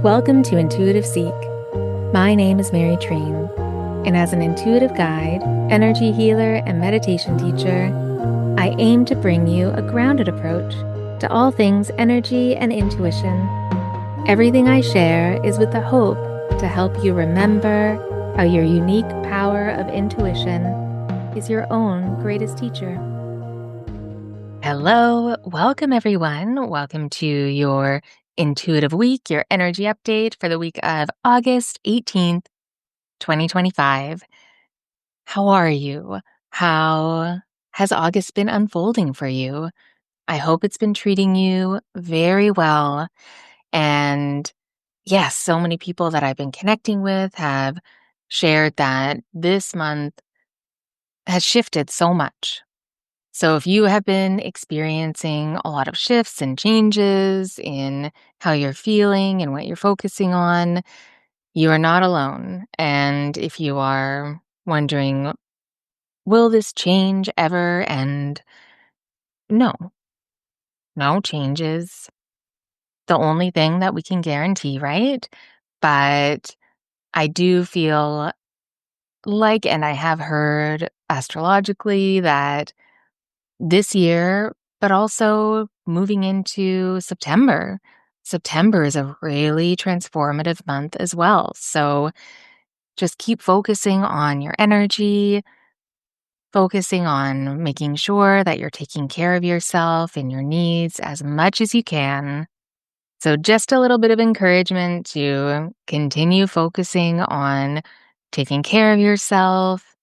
Welcome to Intuitive Seek. My name is Mary Train, and as an intuitive guide, energy healer, and meditation teacher, I aim to bring you a grounded approach to all things energy and intuition. Everything I share is with the hope to help you remember how your unique power of intuition is your own greatest teacher. Hello, welcome everyone. Welcome to your Intuitive Week, your energy update for the week of August 18th, 2025. How are you? How has August been unfolding for you? I hope it's been treating you very well. And yes, so many people that I've been connecting with have shared that this month has shifted so much. So if you have been experiencing a lot of shifts and changes in how you're feeling and what you're focusing on, you are not alone. And if you are wondering, will this change ever? And no, no changes. The only thing that we can guarantee, right? But I do feel like, and I have heard astrologically that this year, but also moving into September. September is a really transformative month as well. So just keep focusing on your energy, focusing on making sure that you're taking care of yourself and your needs as much as you can. So just a little bit of encouragement to continue focusing on taking care of yourself,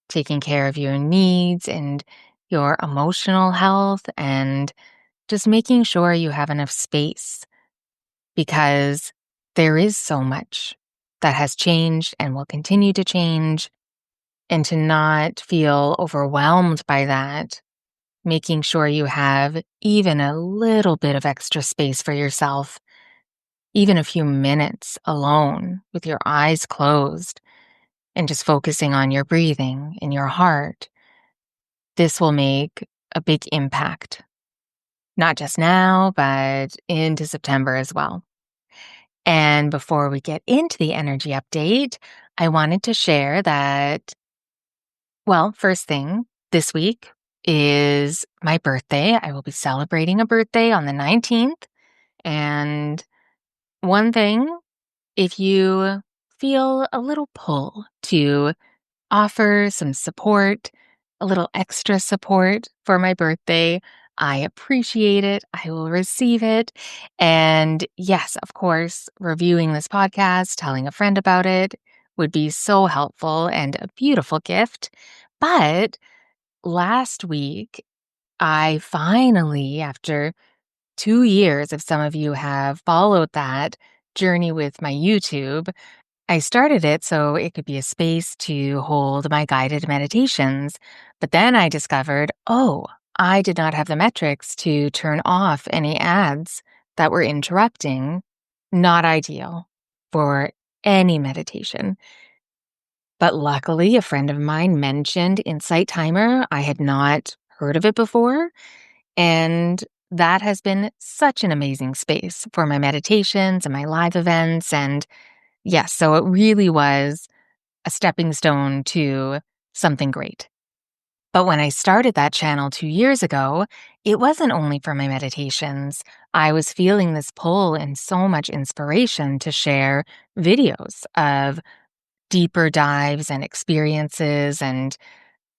taking care of your needs and your emotional health, and just making sure you have enough space, because there is so much that has changed and will continue to change. And to not feel overwhelmed by that, making sure you have even a little bit of extra space for yourself, even a few minutes alone with your eyes closed and just focusing on your breathing and your heart. This will make a big impact, not just now, but into September as well. And before we get into the energy update, I wanted to share that, well, first thing, this week is my birthday. I will be celebrating a birthday on the 19th. And one thing, if you feel a little pull to offer some support, a little extra support for my birthday, I appreciate it. I will receive it. And yes, of course, reviewing this podcast, telling a friend about it would be so helpful and a beautiful gift. But last week, I finally, after 2 years, if some of you have followed that journey with my YouTube, I started it so it could be a space to hold my guided meditations. But then I discovered, I did not have the metrics to turn off any ads that were interrupting. Not ideal for any meditation. But luckily, a friend of mine mentioned Insight Timer. I had not heard of it before. And that has been such an amazing space for my meditations and my live events. And yes, so it really was a stepping stone to something great. But when I started that channel 2 years ago, it wasn't only for my meditations. I was feeling this pull and so much inspiration to share videos of deeper dives and experiences and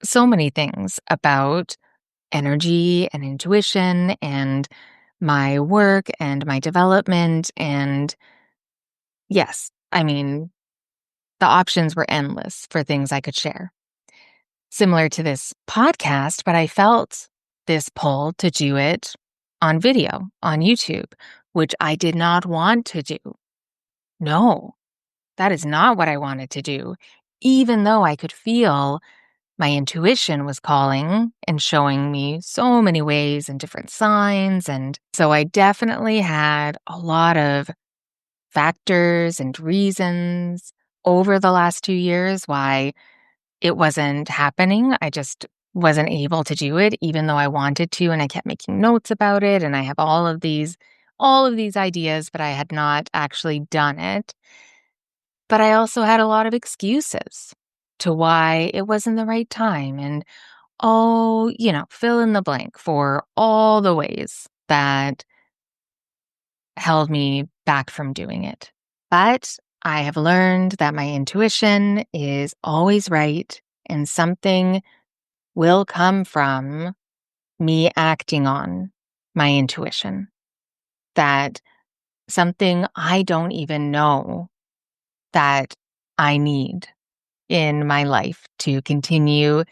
so many things about energy and intuition and my work and my development. And yes, I mean, the options were endless for things I could share. Similar to this podcast, but I felt this pull to do it on video, on YouTube, which I did not want to do. No, that is not what I wanted to do, even though I could feel my intuition was calling and showing me so many ways and different signs. And so I definitely had a lot of factors and reasons over the last 2 years why it wasn't happening. I just wasn't able to do it, even though I wanted to. And I kept making notes about it. And I have all of these all of these ideas, but I had not actually done it. But I also had a lot of excuses to why it wasn't the right time. And fill in the blank for all the ways that held me back from doing it. But I have learned that my intuition is always right, and something will come from me acting on my intuition. That something I don't even know that I need in my life to continue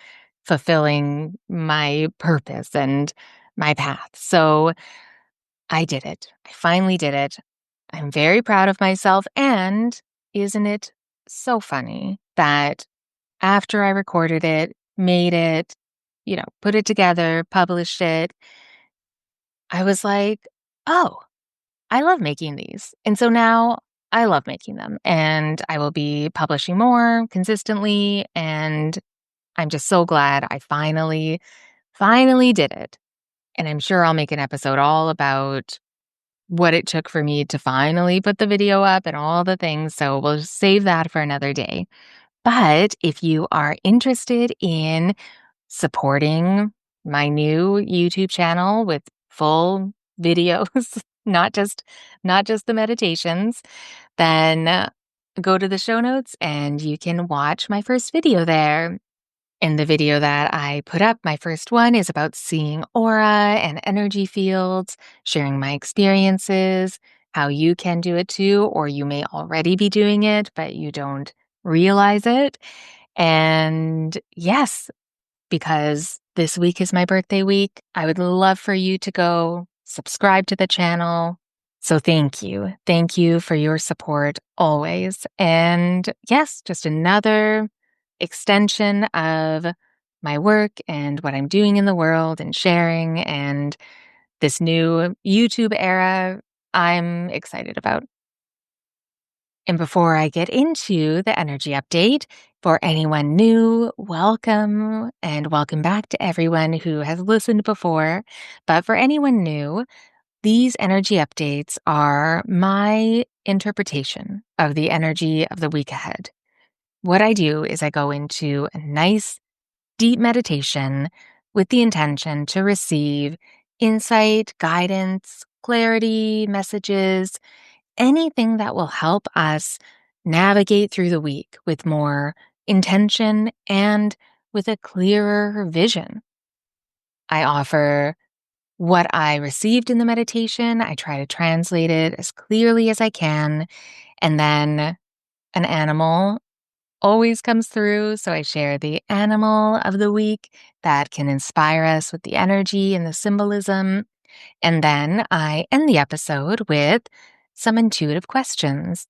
fulfilling my purpose and my path. So I did it. I finally did it. I'm very proud of myself. And isn't it so funny that after I recorded it, made it, put it together, published it, I was like, oh, I love making these. And so now I love making them and I will be publishing more consistently. And I'm just so glad I finally did it. And I'm sure I'll make an episode all about what it took for me to finally put the video up and all the things. So we'll just save that for another day. But if you are interested in supporting my new YouTube channel with full videos, not just the meditations, then go to the show notes and you can watch my first video there. In the video that I put up, my first one is about seeing aura and energy fields, sharing my experiences, how you can do it too, or you may already be doing it, but you don't realize it. And yes, because this week is my birthday week, I would love for you to go subscribe to the channel. So thank you. Thank you for your support always. And yes, just another extension of my work and what I'm doing in the world and sharing and this new YouTube era I'm excited about. And before I get into the energy update, for anyone new, welcome and welcome back to everyone who has listened before. But for anyone new, these energy updates are my interpretation of the energy of the week ahead. What I do is I go into a nice, deep meditation with the intention to receive insight, guidance, clarity, messages, anything that will help us navigate through the week with more intention and with a clearer vision. I offer what I received in the meditation. I try to translate it as clearly as I can. And then an animal always comes through. So I share the animal of the week that can inspire us with the energy and the symbolism. And then I end the episode with some intuitive questions.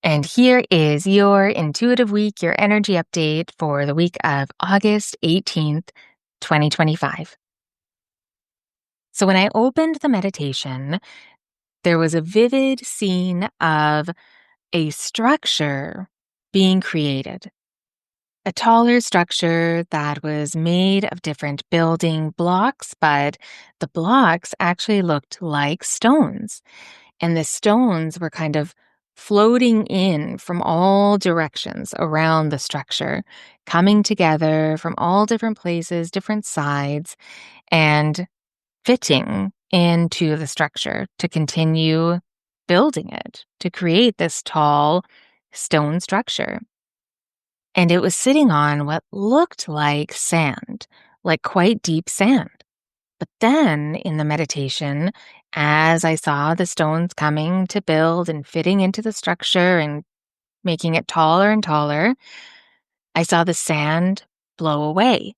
And here is your intuitive week, your energy update for the week of August 18th, 2025. So when I opened the meditation, there was a vivid scene of a structure being created. A taller structure that was made of different building blocks, but the blocks actually looked like stones. And the stones were kind of floating in from all directions around the structure, coming together from all different places, different sides, and fitting into the structure to continue building it, to create this tall stone structure. And it was sitting on what looked like sand, like quite deep sand. But then in the meditation, as I saw the stones coming to build and fitting into the structure and making it taller and taller, I saw the sand blow away.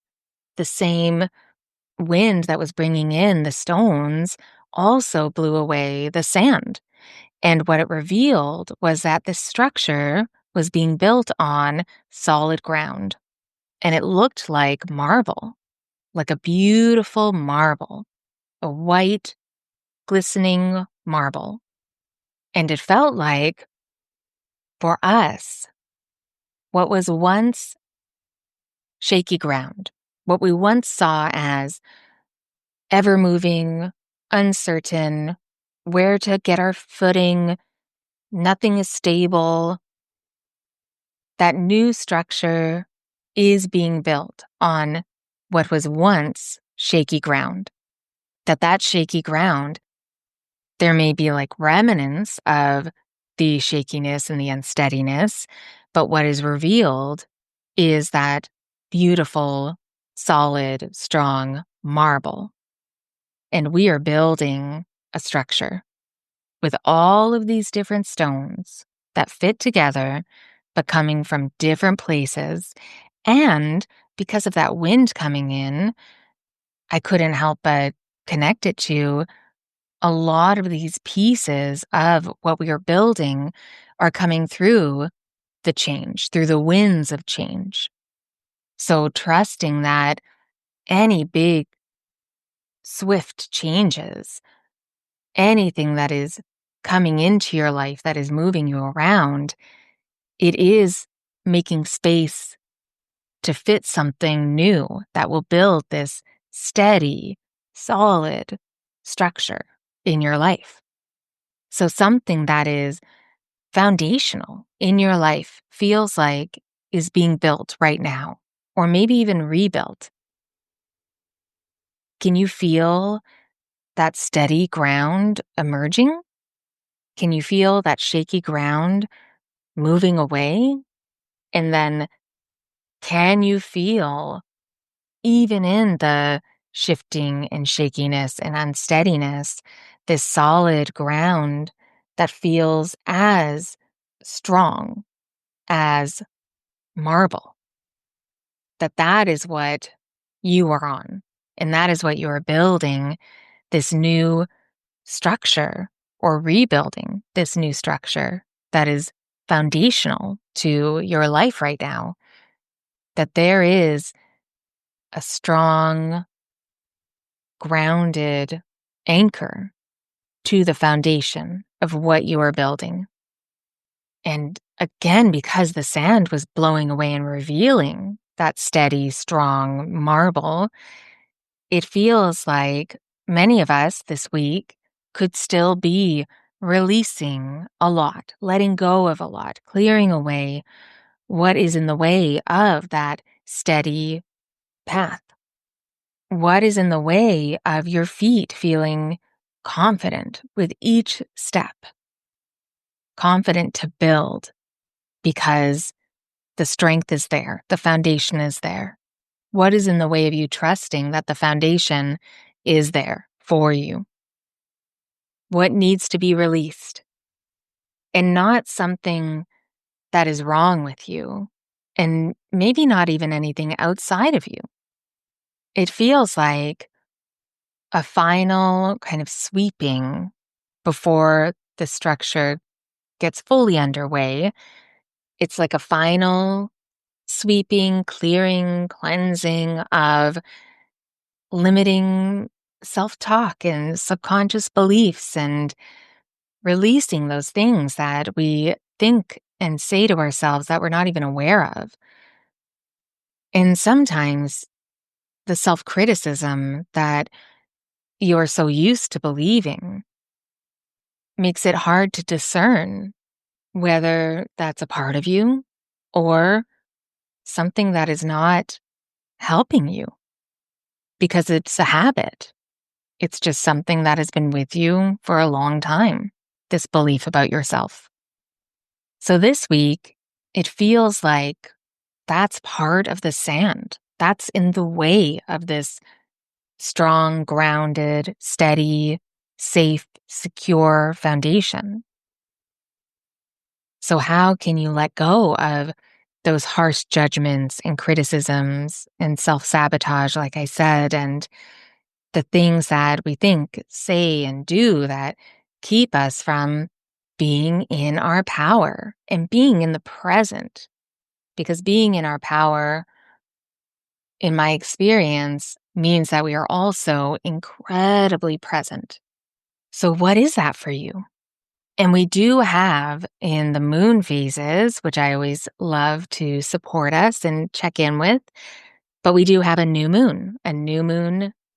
The same wind that was bringing in the stones also blew away the sand. And what it revealed was that the structure was being built on solid ground. And it looked like marble, like a beautiful marble, a white, glistening marble. And it felt like, for us, what was once shaky ground, what we once saw as ever moving, uncertain, where to get our footing, nothing is stable. That new structure is being built on what was once shaky ground. That shaky ground, there may be like remnants of the shakiness and the unsteadiness, but what is revealed is that beautiful, solid, strong marble. And we are building a structure with all of these different stones that fit together, but coming from different places. And because of that wind coming in, I couldn't help but connect it to a lot of these pieces of what we are building are coming through the change, through the winds of change. So trusting that any big, swift changes, anything that is coming into your life that is moving you around, it is making space to fit something new that will build this steady, solid structure in your life. So something that is foundational in your life feels like is being built right now, or maybe even rebuilt. Can you feel that steady ground emerging? Can you feel that shaky ground moving away? And then can you feel, even in the shifting and shakiness and unsteadiness, this solid ground that feels as strong as marble? That is what you are on. And that is what you are building, this new structure, or rebuilding this new structure that is foundational to your life right now. That there is a strong, grounded anchor to the foundation of what you are building. And again, because the sand was blowing away and revealing that steady, strong marble, it feels like many of us this week could still be releasing a lot, letting go of a lot, clearing away what is in the way of that steady path. What is in the way of your feet feeling confident with each step, confident to build because the strength is there, the foundation is there. What is in the way of you trusting that the foundation is there for you? What needs to be released? And not something that is wrong with you, and maybe not even anything outside of you. It feels like a final kind of sweeping before the structure gets fully underway. It's like a final sweeping, clearing, cleansing of limiting self-talk and subconscious beliefs, and releasing those things that we think and say to ourselves that we're not even aware of. And sometimes the self-criticism that you're so used to believing makes it hard to discern whether that's a part of you or something that is not helping you, because it's a habit. It's just something that has been with you for a long time, this belief about yourself. So this week, it feels like that's part of the sand. That's in the way of this strong, grounded, steady, safe, secure foundation. So how can you let go of those harsh judgments and criticisms and self-sabotage, like I said, and the things that we think, say, and do that keep us from being in our power and being in the present? Because being in our power, in my experience, means that we are also incredibly present. So what is that for you? And we do have in the moon phases, which I always love to support us and check in with, but we do have a new moon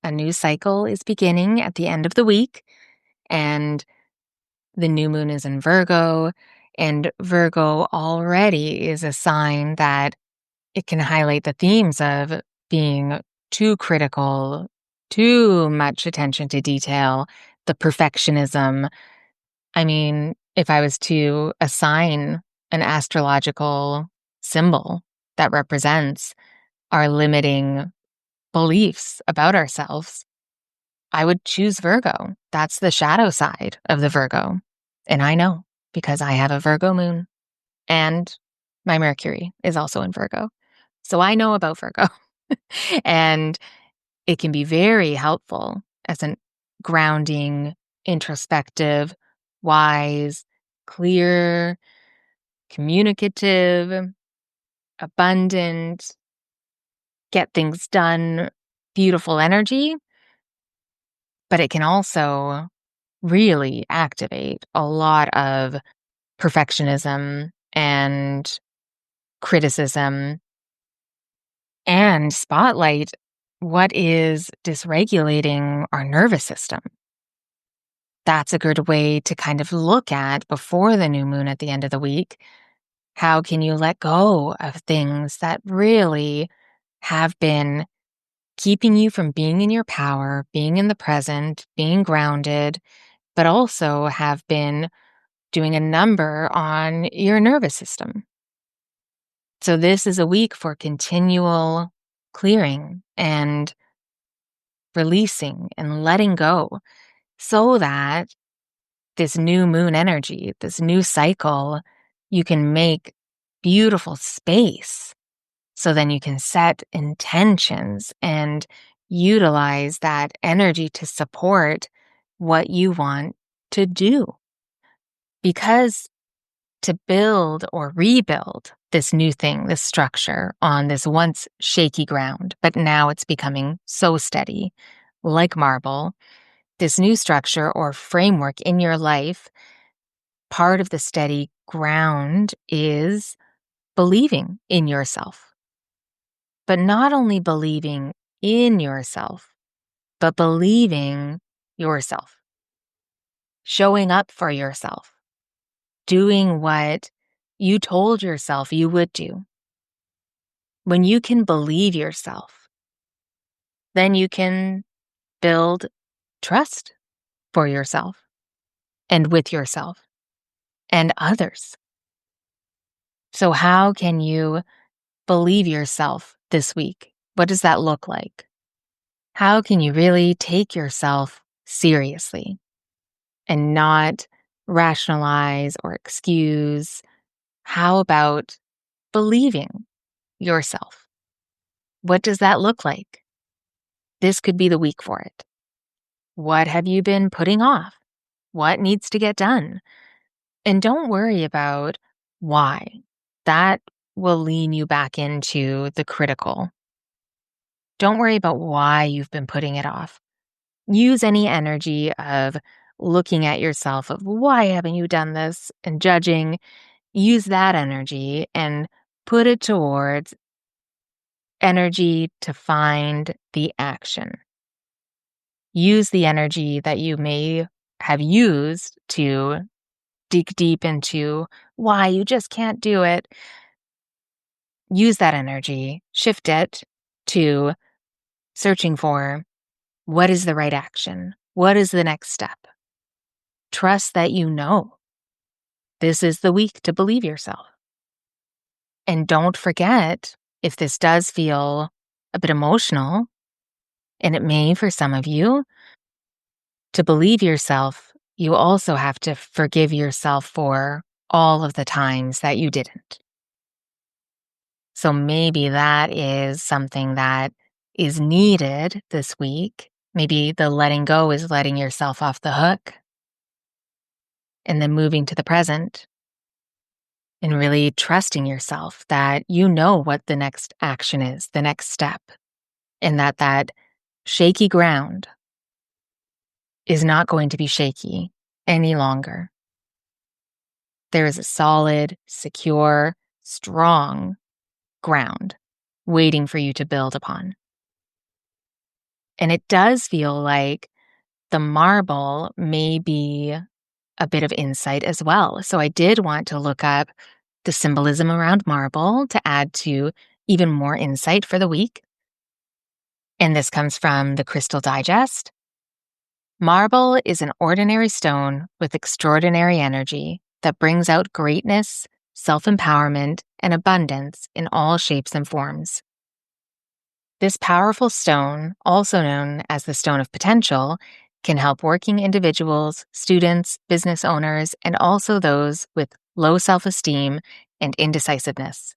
a new cycle is beginning at the end of the week, and the new moon is in Virgo, and Virgo already is a sign that it can highlight the themes of being too critical, too much attention to detail, the perfectionism. I mean, if I was to assign an astrological symbol that represents our limiting beliefs about ourselves, I would choose Virgo. That's the shadow side of the Virgo. And I know because I have a Virgo moon and my Mercury is also in Virgo. So I know about Virgo. And it can be very helpful as an grounding, introspective, wise, clear, communicative, abundant, get things done, beautiful energy. But it can also really activate a lot of perfectionism and criticism and spotlight what is dysregulating our nervous system. That's a good way to kind of look at before the new moon at the end of the week. How can you let go of things that really have been keeping you from being in your power, being in the present, being grounded, but also have been doing a number on your nervous system? So this is a week for continual clearing and releasing and letting go so that this new moon energy, this new cycle, you can make beautiful space. So then you can set intentions and utilize that energy to support what you want to do. Because to build or rebuild this new thing, this structure on this once shaky ground, but now it's becoming so steady, like marble, this new structure or framework in your life, part of the steady ground is believing in yourself. But not only believing in yourself, but believing yourself, showing up for yourself, doing what you told yourself you would do. When you can believe yourself, then you can build trust for yourself and with yourself and others. So, how can you believe yourself this week? What does that look like? How can you really take yourself seriously and not rationalize or excuse? How about believing yourself? What does that look like? This could be the week for it. What have you been putting off? What needs to get done? And don't worry about why. That will lean you back into the critical. Don't worry about why you've been putting it off. Use any energy of looking at yourself of why haven't you done this and judging. Use that energy and put it towards energy to find the action. Use the energy that you may have used to dig deep into why you just can't do it. Use that energy, shift it to searching for what is the right action? What is the next step? Trust that you know this is the week to believe yourself. And don't forget, if this does feel a bit emotional, and it may for some of you, to believe yourself, you also have to forgive yourself for all of the times that you didn't. So maybe that is something that is needed this week. Maybe the letting go is letting yourself off the hook and then moving to the present and really trusting yourself that you know what the next action is, the next step, and that shaky ground is not going to be shaky any longer. There is a solid, secure, strong ground waiting for you to build upon. And it does feel like the marble may be a bit of insight as well. So I did want to look up the symbolism around marble to add to even more insight for the week. And this comes from the Crystal Digest. Marble is an ordinary stone with extraordinary energy that brings out greatness, self empowerment, and abundance in all shapes and forms. This powerful stone, also known as the stone of potential, can help working individuals, students, business owners, and also those with low self esteem and indecisiveness.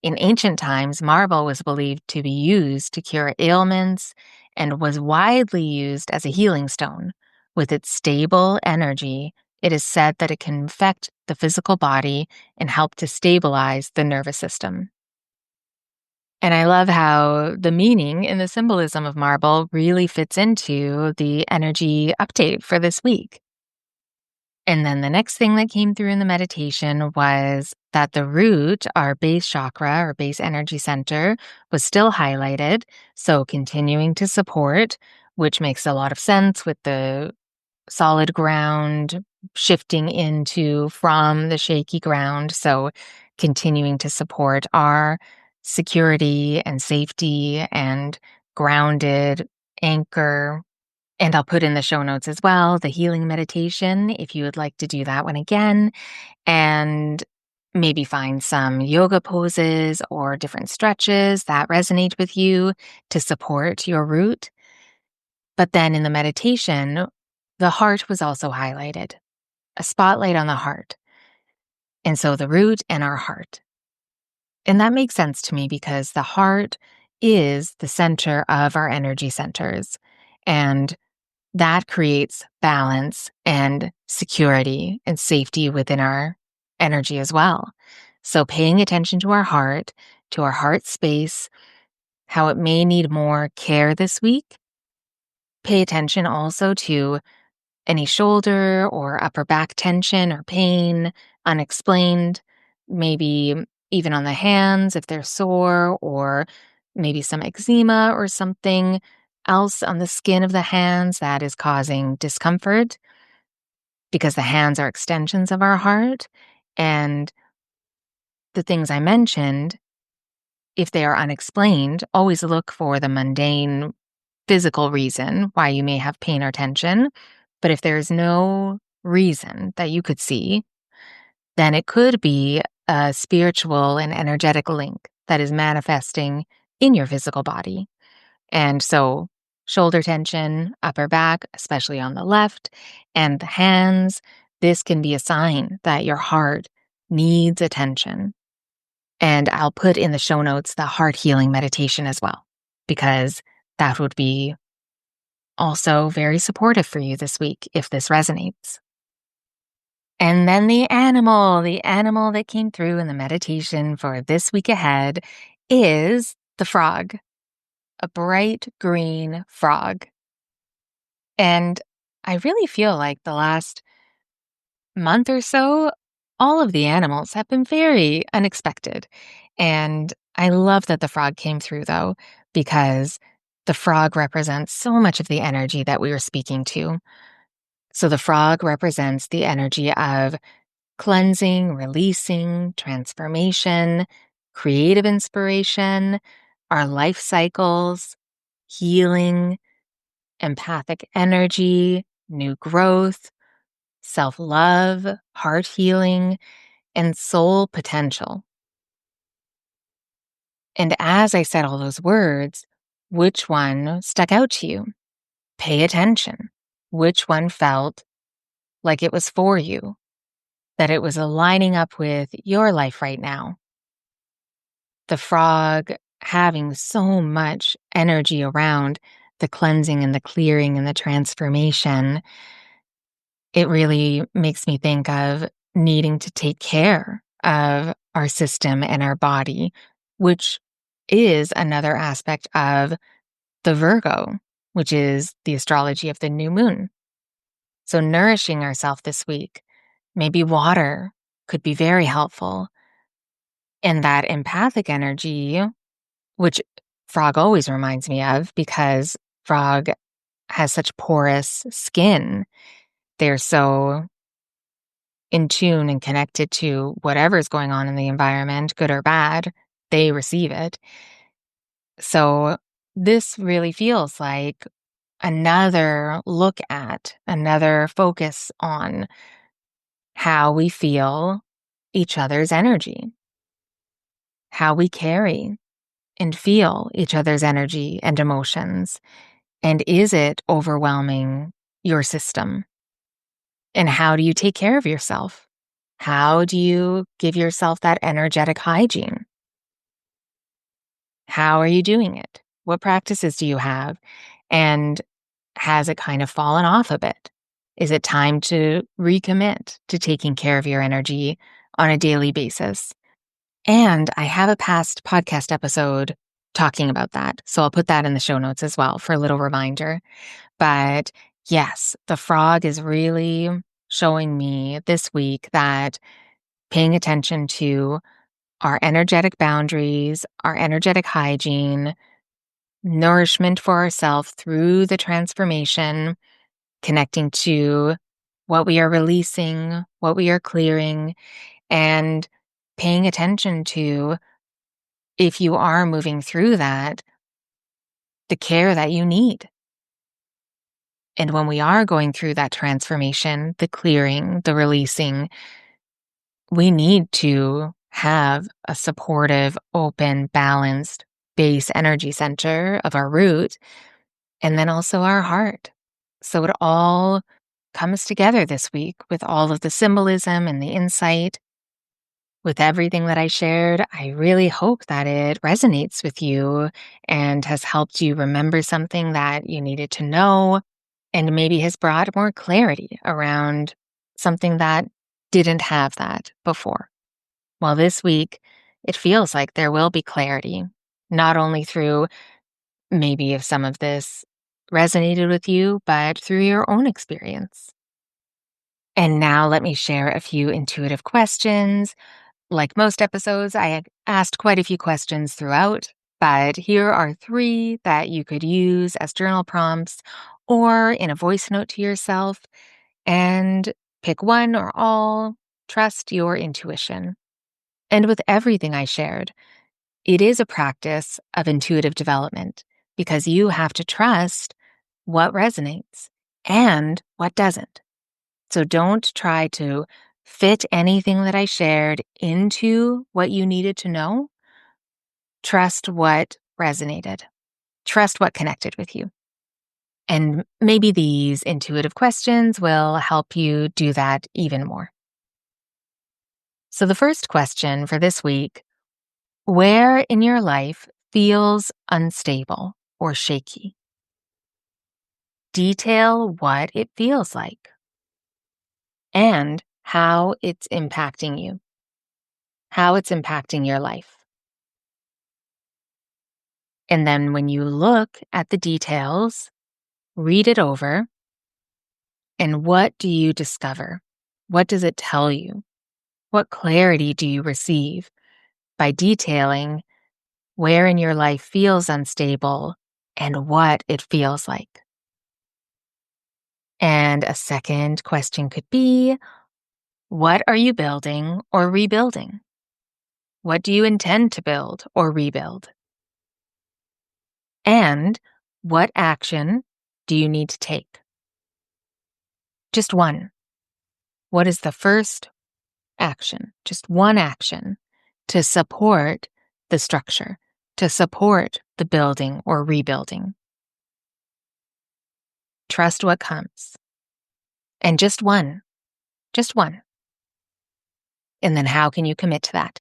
In ancient times, marble was believed to be used to cure ailments and was widely used as a healing stone. With its stable energy, it is said that it can affect the physical body and help to stabilize the nervous system. And I love how the meaning and the symbolism of marble really fits into the energy update for this week. And then the next thing that came through in the meditation was that the root, our base chakra or base energy center, was still highlighted. So continuing to support, which makes a lot of sense with the solid ground shifting into from the shaky ground. So continuing to support our security and safety and grounded anchor. And I'll put in the show notes as well the healing meditation if you would like to do that one again, and maybe find some yoga poses or different stretches that resonate with you to support your root. But then in the meditation, the heart was also highlighted, a spotlight on the heart. And so the root and our heart. And that makes sense to me because the heart is the center of our energy centers. And that creates balance and security and safety within our energy as well. So paying attention to our heart space, how it may need more care this week. Pay attention also to any shoulder or upper back tension or pain, unexplained, maybe even on the hands if they're sore, or maybe some eczema or something else on the skin of the hands that is causing discomfort, because the hands are extensions of our heart. And the things I mentioned, if they are unexplained, always look for the mundane physical reason why you may have pain or tension. But if there's no reason that you could see, then it could be a spiritual and energetic link that is manifesting in your physical body. And so, shoulder tension, upper back, especially on the left, and the hands, this can be a sign that your heart needs attention. And I'll put in the show notes the heart healing meditation as well, because that would be also very supportive for you this week if this resonates. And then the animal that came through in the meditation for this week ahead is the frog, a bright green frog. And I really feel like the last month or so, all of the animals have been very unexpected. And I love that the frog came through, though, because the frog represents so much of the energy that we were speaking to. So the frog represents the energy of cleansing, releasing, transformation, creative inspiration, our life cycles, healing, empathic energy, new growth, self-love, heart healing, and soul potential. And as I said all those words, which one stuck out to you? Pay attention. Which one felt like it was for you, that it was aligning up with your life right now? The frog having so much energy around the cleansing and the clearing and the transformation, it really makes me think of needing to take care of our system and our body, which is another aspect of the Virgo, which is the astrology of the new moon. So nourishing ourselves this week, maybe water could be very helpful. And that empathic energy, which frog always reminds me of because Frog has such porous skin. They're so in tune and connected to whatever's going on in the environment, good or bad, they receive it. So this really feels like another look at, another focus on how we feel each other's energy, how we carry and feel each other's energy and emotions. And is it overwhelming your system? And how do you take care of yourself? How do you give yourself that energetic hygiene? How are you doing it? What practices do you have? And has it kind of fallen off a bit? Is it time to recommit to taking care of your energy on a daily basis? And I have a past podcast episode talking about that. So I'll put that in the show notes as well for a little reminder. But yes, the frog is really showing me this week that paying attention to our energetic boundaries, our energetic hygiene, nourishment for ourselves through the transformation, connecting to what we are releasing, what we are clearing, and paying attention to, if you are moving through that, the care that you need. And when we are going through that transformation, the clearing, the releasing, we need to have a supportive, open, balanced base energy center of our root, and then also our heart. So it all comes together this week with all of the symbolism and the insight. With everything that I shared, I really hope that it resonates with you and has helped you remember something that you needed to know, and maybe has brought more clarity around something that didn't have that before. Well, this week, it feels like there will be clarity, not only through maybe if some of this resonated with you, but through your own experience. And now let me share a few intuitive questions. Like most episodes, I had asked quite a few questions throughout, but here are 3 that you could use as journal prompts or in a voice note to yourself. And pick one or all. Trust your intuition. And with everything I shared, it is a practice of intuitive development because you have to trust what resonates and what doesn't. So don't try to fit anything that I shared into what you needed to know. Trust what resonated. Trust what connected with you. And maybe these intuitive questions will help you do that even more. So the first question for this week: where in your life feels unstable or shaky? Detail what it feels like and how it's impacting you, how it's impacting your life. And then when you look at the details, read it over, and what do you discover? What does it tell you? What clarity do you receive by detailing where in your life feels unstable and what it feels like? And a second question could be, what are you building or rebuilding? What do you intend to build or rebuild? And what action do you need to take? Just one. What is the first action? Just one action to support the structure, to support the building or rebuilding. Trust what comes. And just one. Just one. And then how can you commit to that?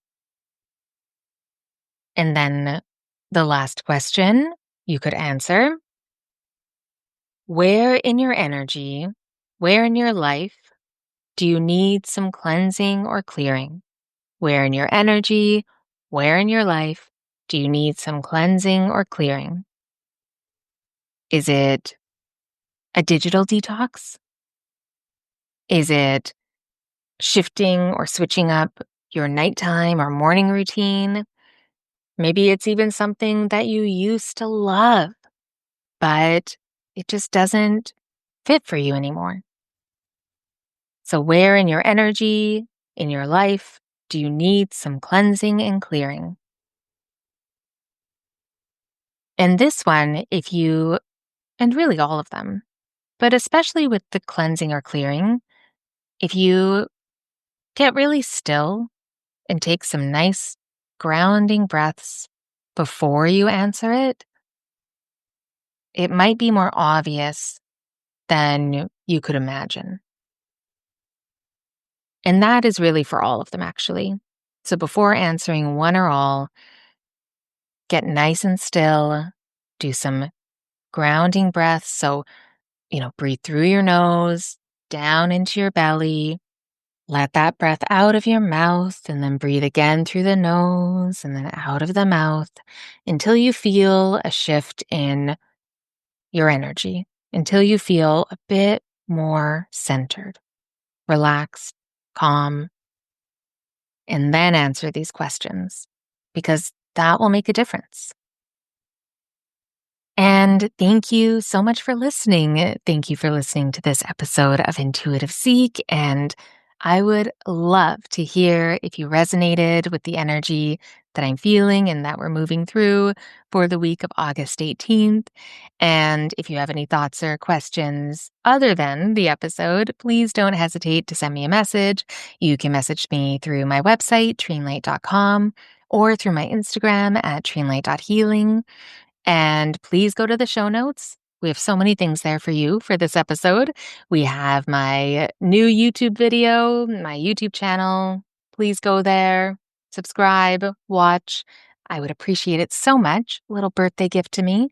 And then the last question you could answer: where in your energy, where in your life do you need some cleansing or clearing? Where in your energy, where in your life do you need some cleansing or clearing? Is it a digital detox? Is it shifting or switching up your nighttime or morning routine? Maybe it's even something that you used to love, but it just doesn't fit for you anymore. So, where in your energy, in your life, do you need some cleansing and clearing? And this one, and really all of them, but especially with the cleansing or clearing, if you get really still and take some nice grounding breaths before you answer it, it might be more obvious than you could imagine. And that is really for all of them, actually. So before answering one or all, get nice and still, do some grounding breaths. So, breathe through your nose, down into your belly. Let that breath out of your mouth and then breathe again through the nose and then out of the mouth until you feel a shift in your energy, until you feel a bit more centered, relaxed, calm, and then answer these questions because that will make a difference. And thank you so much for listening. Thank you for listening to this episode of Intuitive Seek. And I would love to hear if you resonated with the energy that I'm feeling and that we're moving through for the week of August 18th. And if you have any thoughts or questions other than the episode, please don't hesitate to send me a message. You can message me through my website, treenlight.com, or through my Instagram at treenlight.healing. And please go to the show notes. We have so many things there for you for this episode. We have my new YouTube video, my YouTube channel. Please go there, subscribe, watch. I would appreciate it so much. A little birthday gift to me.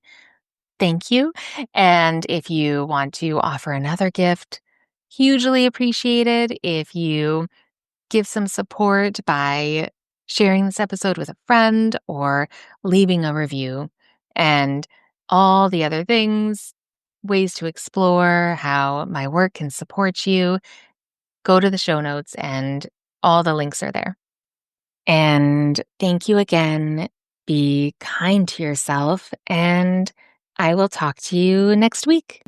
Thank you. And if you want to offer another gift, hugely appreciated if you give some support by sharing this episode with a friend or leaving a review. And all the other things, ways to explore how my work can support you, go to the show notes and all the links are there. And thank you again. Be kind to yourself, and I will talk to you next week.